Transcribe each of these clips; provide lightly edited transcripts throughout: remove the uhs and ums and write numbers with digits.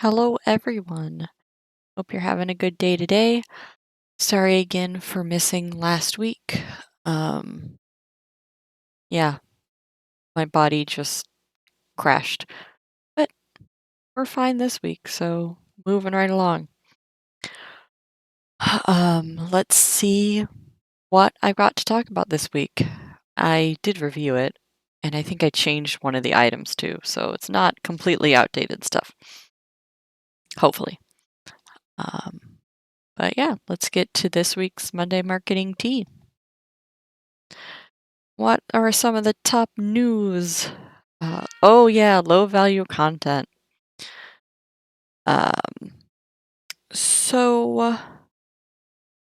Hello, everyone. Hope you're having a good day today. Sorry again for missing last week. Um, yeah, my body just crashed, but we're fine this week, so moving right along. Let's see what I got to talk about this week. I did review it, and I think I changed one of the items too, so it's not completely outdated stuff. Hopefully. Um, but yeah, let's get to this week's Monday Marketing Tea. What are some of the top news? Oh yeah, low value content. Um, so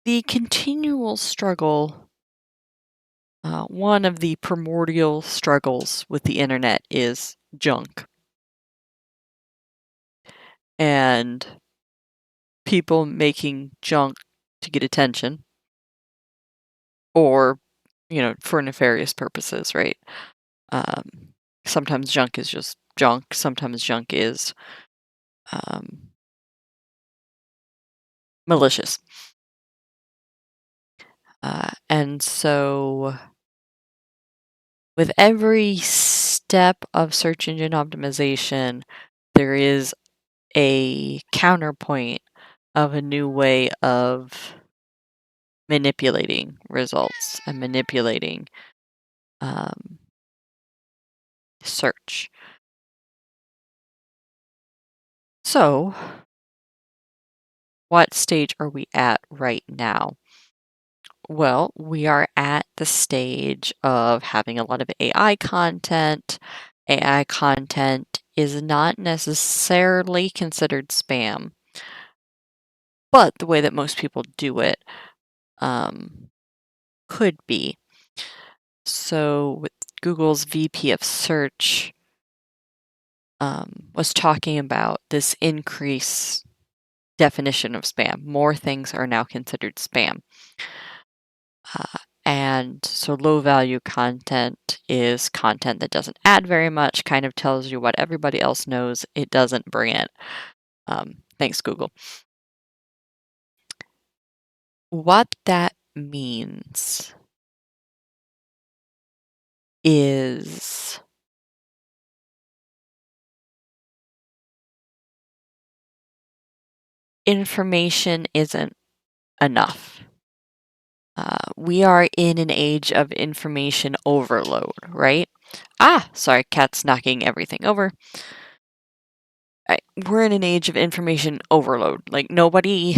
the continual struggle, one of the primordial struggles with the internet is junk. And people making junk to get attention or, for nefarious purposes, right? Sometimes junk is just junk. Sometimes junk is um, malicious. And so with every step of search engine optimization, there is a counterpoint of a new way of manipulating results and manipulating search. So, what stage are we at right now? Well, we are at the stage of having a lot of AI content. AI content is not necessarily considered spam, but the way that most people do it could be. So, with Google's VP of Search was talking about this increase definition of spam. More things are now considered spam. And so low value content is content that doesn't add very much, kind of tells you what everybody else knows. It doesn't bring it. Thanks, Google. What that means is information isn't enough. We are in an age of information overload, right? Sorry, cat's knocking everything over. We're in an age of information overload. Like, nobody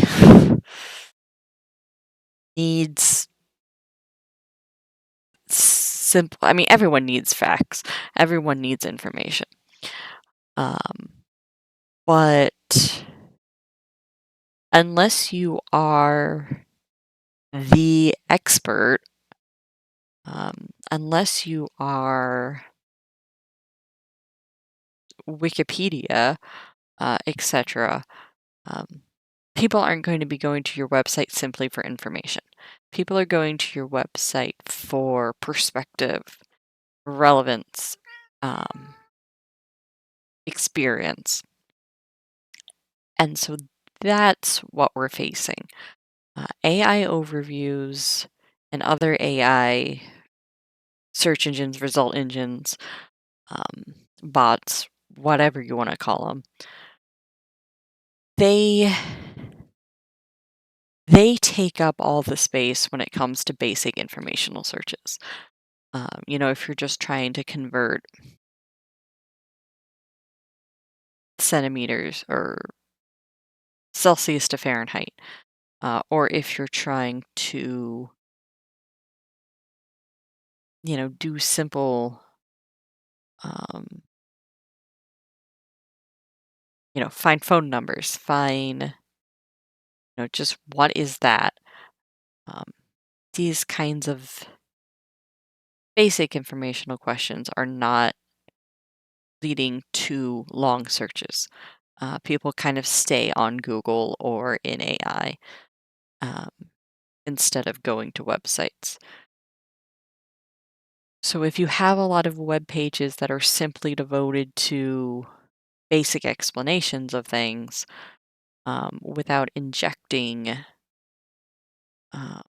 needs simple. I mean, everyone needs facts. Everyone needs information. But unless you are the expert, unless you are Wikipedia, etc., people aren't going to be going to your website simply for information. People are going to your website for perspective, relevance, experience. And so that's what we're facing. AI overviews and other AI search engines, result engines, bots, whatever you want to call them, they take up all the space when it comes to basic informational searches. If you're just trying to convert centimeters or Celsius to Fahrenheit, or if you're trying to, do simple, find phone numbers, find, just what is that? These kinds of basic informational questions are not leading to long searches. People kind of stay on Google or in AI instead of going to websites. So if you have a lot of web pages that are simply devoted to basic explanations of things without injecting uh,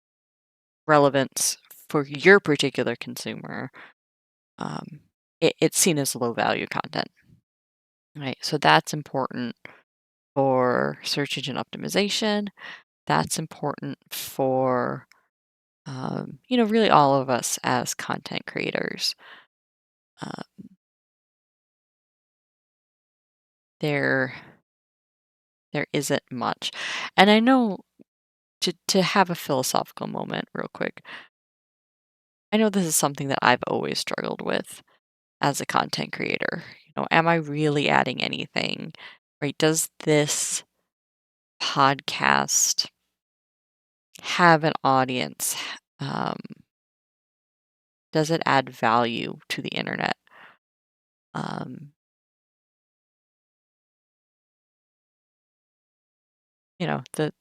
relevance for your particular consumer, um, it's seen as low value content, right? So that's important for search engine optimization. That's important for, really all of us as content creators. Uh, there, there isn't much, and I know to have a philosophical moment, real quick. I know this is something that I've always struggled with as a content creator. Am I really adding anything? Right? Does this podcast have an audience? Um, does it add value to the internet? Um,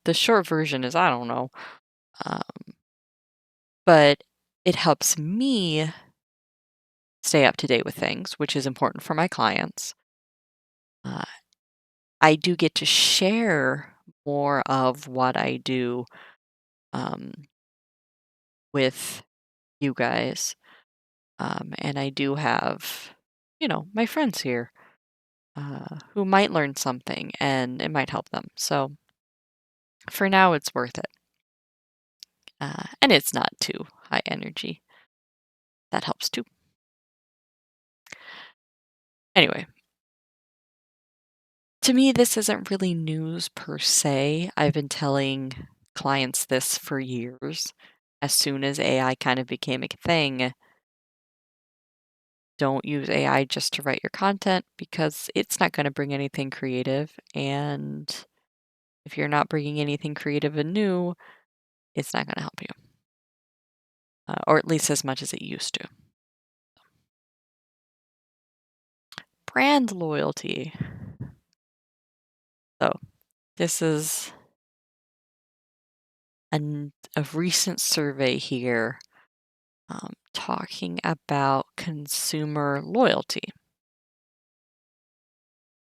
the short version is I don't know, um, but it helps me stay up to date with things, which is important for my clients. Uh, I do get to share more of what I do um, with you guys. And I do have, my friends here who might learn something and it might help them. So for now, it's worth it. And it's not too high energy. That helps too. Anyway, to me, this isn't really news per se. I've been telling clients this for years. As soon as AI kind of became a thing, don't use AI just to write your content because it's not going to bring anything creative. And if you're not bringing anything creative and new, it's not going to help you, or at least as much as it used to. Brand loyalty. So, this is a recent survey here talking about consumer loyalty.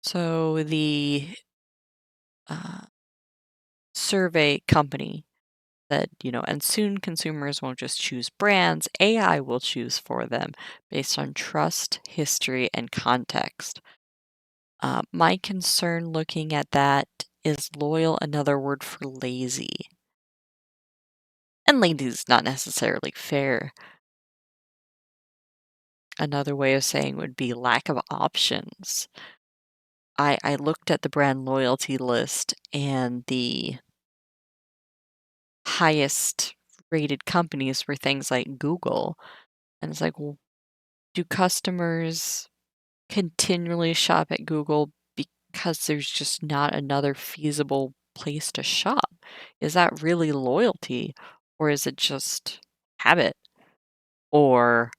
So, the uh, survey company said, and soon consumers won't just choose brands, AI will choose for them based on trust, history, and context. My concern looking at that is loyal another word for lazy? And lazy is not necessarily fair. Another way of saying would be lack of options. I looked at the brand loyalty list and the highest rated companies were things like Google. And it's like, well, do customers continually shop at Google because there's just not another feasible place to shop? Is that really loyalty, or is it just habit or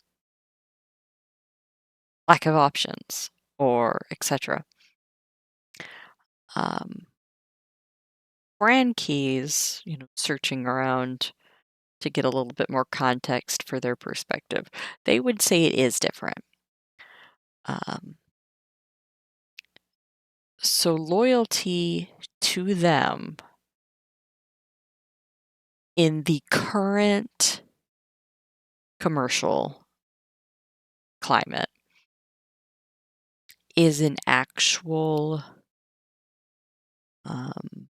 lack of options or etc.? Um, Brand keys, searching around to get a little bit more context for their perspective, they would say it is different. Um, so loyalty to them in the current commercial climate is an actual um,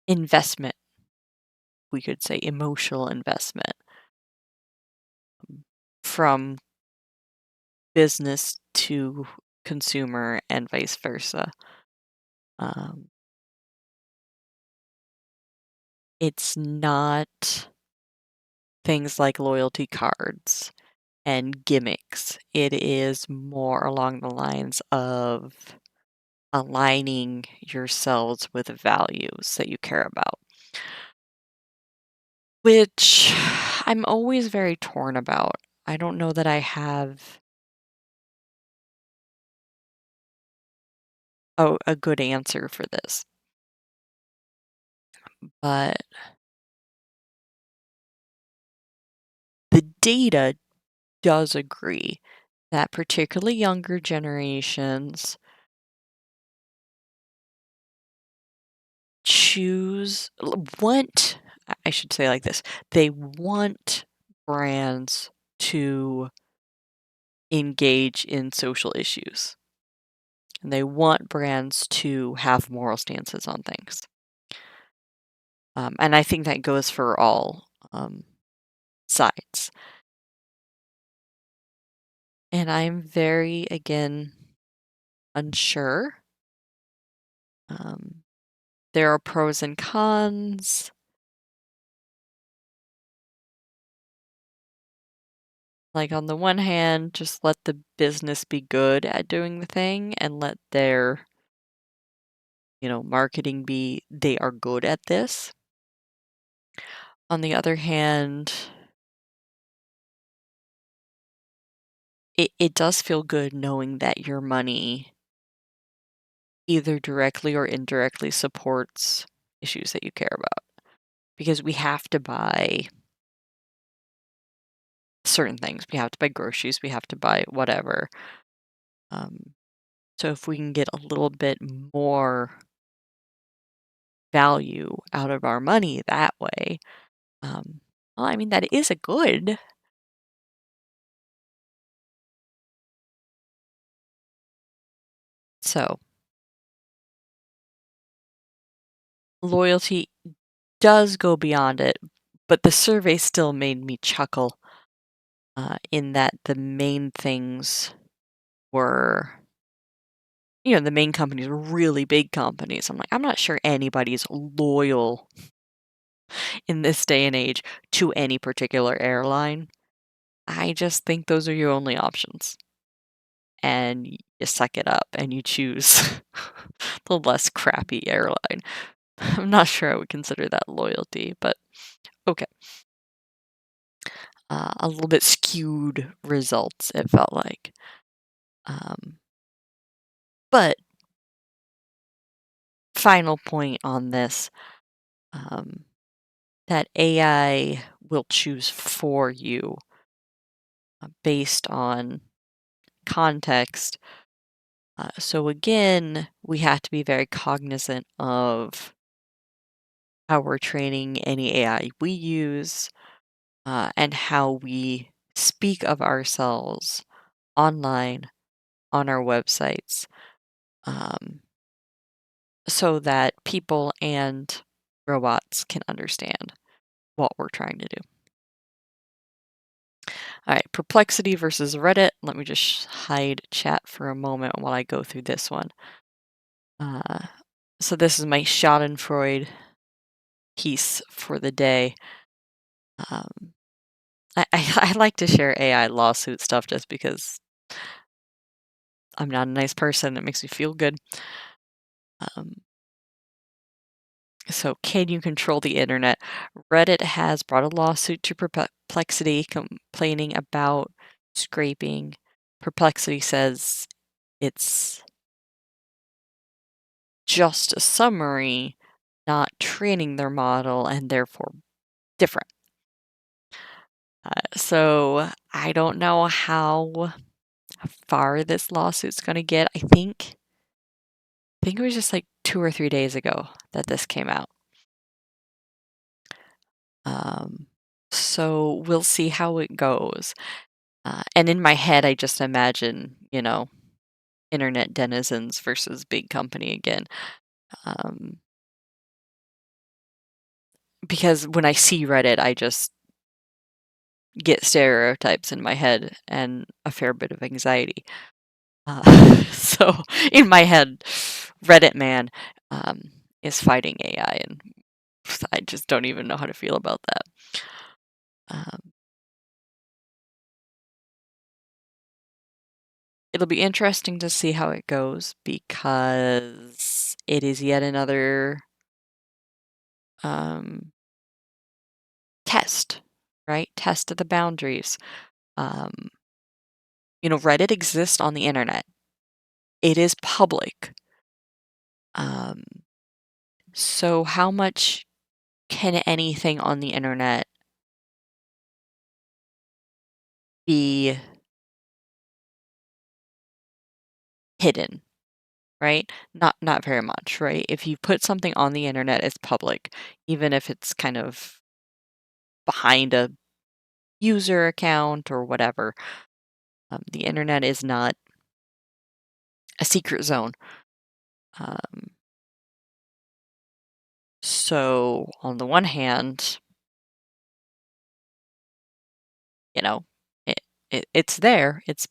investment, we could say emotional investment from business to consumer and vice versa. Um, it's not things like loyalty cards and gimmicks. It is more along the lines of aligning yourselves with values that you care about, which I'm always very torn about. I don't know that I have a good answer for this, but the data does agree that particularly younger generations want, I should say like this, they want brands to engage in social issues. And they want brands to have moral stances on things. And I think that goes for all sides. And I'm very, again, unsure. Um, there are pros and cons. Like, on the one hand, just let the business be good at doing the thing and let their, marketing be, they are good at this. On the other hand, it does feel good knowing that your money either directly or indirectly supports issues that you care about. Because we have to buy certain things. We have to buy groceries, we have to buy whatever. Um, so if we can get a little bit more value out of our money that way, well, I mean, that is a good. So loyalty does go beyond it, but the survey still made me chuckle in that the main things were, the main companies were really big companies. I'm like, I'm not sure anybody's loyal in this day and age to any particular airline. I just think those are your only options. And you suck it up and you choose the less crappy airline. I'm not sure I would consider that loyalty, but okay. A little bit skewed results, it felt like. But final point on this, that AI will choose for you based on context. So again, we have to be very cognizant of how we're training any AI we use, and how we speak of ourselves online on our websites, um, so that people and robots can understand what we're trying to do. All right, Perplexity versus Reddit. Let me just hide chat for a moment while I go through this one. So this is my Schadenfreude piece for the day. Um, I like to share AI lawsuit stuff just because I'm not a nice person. It makes me feel good. Um, so can you control the internet? Reddit has brought a lawsuit to Perplexity complaining about scraping. Perplexity says it's just a summary, not training their model, and therefore different. So I don't know how far this lawsuit's going to get. I think it was just like 2 or 3 days ago that this came out. Um, so we'll see how it goes. And in my head, I just imagine, internet denizens versus big company again. Because when I see Reddit, I just get stereotypes in my head and a fair bit of anxiety. So in my head, Reddit man is fighting AI, and I just don't even know how to feel about that. Um, it'll be interesting to see how it goes because it is yet another test, right? Test of the boundaries. Um, Reddit exists on the internet. It is public. Um, so how much can anything on the internet be hidden, right? Not very much, right? If you put something on the internet, it's public, even if it's kind of behind a user account or whatever. The internet is not a secret zone. Um, so on the one hand, you know, it, it's there. It's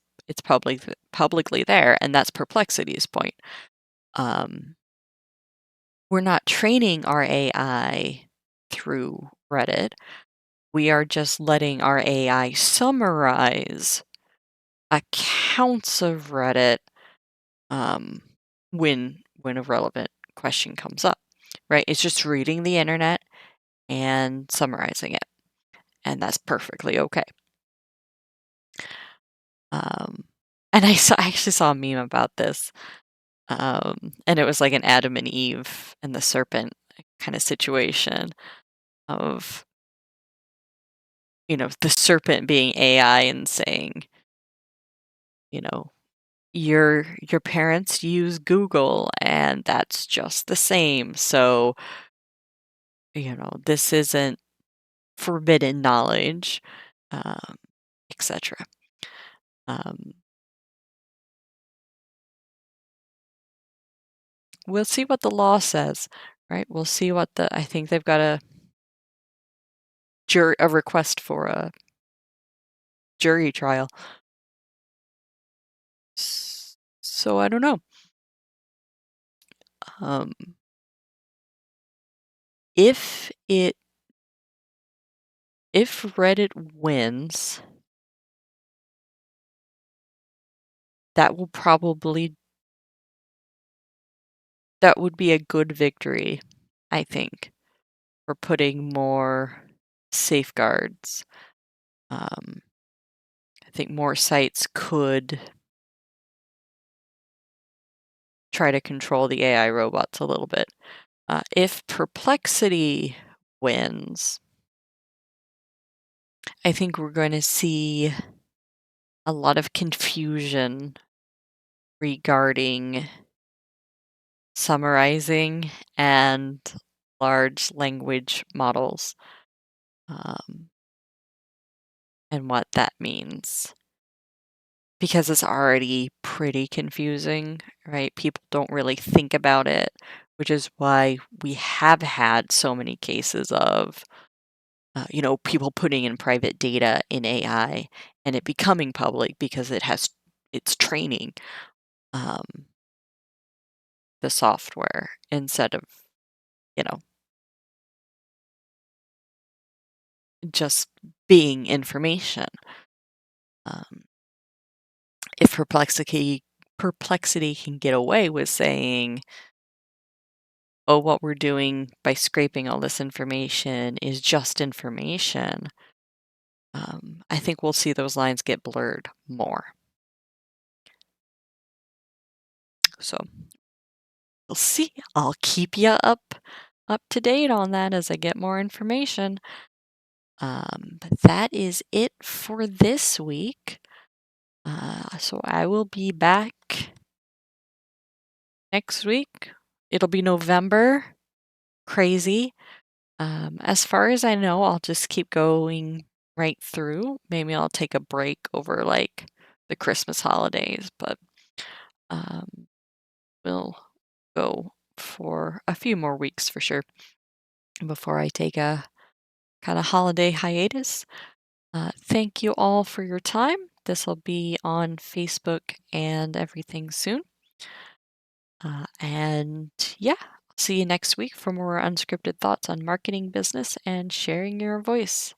publicly there, and that's Perplexity's point. Um, we're not training our AI through Reddit. We are just letting our AI summarize accounts of Reddit um, when a relevant question comes up, right? It's just reading the internet and summarizing it, and that's perfectly okay. Um, and I actually saw a meme about this, and it was like an Adam and Eve and the serpent kind of situation of the serpent being AI and saying, you know, your parents use Google and that's just the same. So, this isn't forbidden knowledge, um, etc. Um, we'll see what the law says, right? We'll see what I think they've got a request for a jury trial. So I don't know. Um, if Reddit wins, that will probably that would be a good victory, I think, for putting more safeguards. I think more sites could try to control the AI robots a little bit. If Perplexity wins, I think we're going to see a lot of confusion regarding summarizing and large language models, um, and what that means. Because it's already pretty confusing, right? People don't really think about it, which is why we have had so many cases of, people putting in private data in AI and it becoming public because it's training um, the software instead of, you know, just being information. Um, if Perplexity can get away with saying, "Oh, what we're doing by scraping all this information is just information," I think we'll see those lines get blurred more. So we'll see. I'll keep you up to date on that as I get more information. But that is it for this week. So I will be back next week. It'll be November. Crazy. As far as I know, I'll just keep going right through. Maybe I'll take a break over like the Christmas holidays, but um, we'll go for a few more weeks for sure before I take a kind of holiday hiatus. Thank you all for your time. This will be on Facebook and everything soon. And yeah, see you next week for more unscripted thoughts on marketing, business, and sharing your voice.